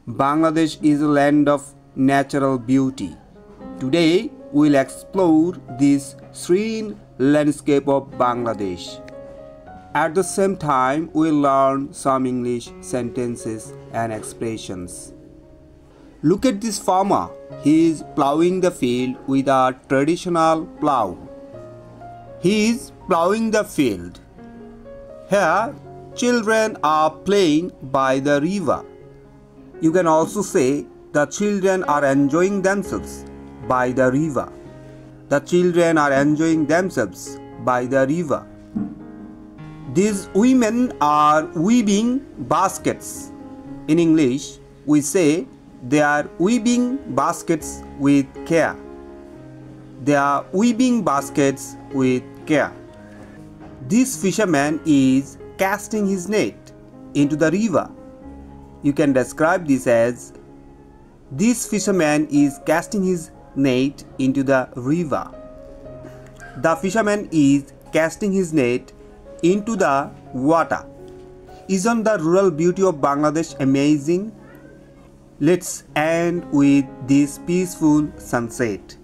Bangladesh is a land of natural beauty. Today, we'll explore this serene landscape of Bangladesh. At the same time, we'll learn some English sentences and expressions. Look at this farmer. He is plowing the field with a traditional plow. He is plowing the field. Here, children are playing by the river. You can also say the children are enjoying themselves by the river. The children are enjoying themselves by the river. These women are weaving baskets. In English, we say they are weaving baskets with care. They are weaving baskets with care. This fisherman is casting his net into the river. You can describe this as this fisherman is casting his net into the river. The fisherman is casting his net into the water. Isn't the rural beauty of Bangladesh amazing? Let's end with this peaceful sunset.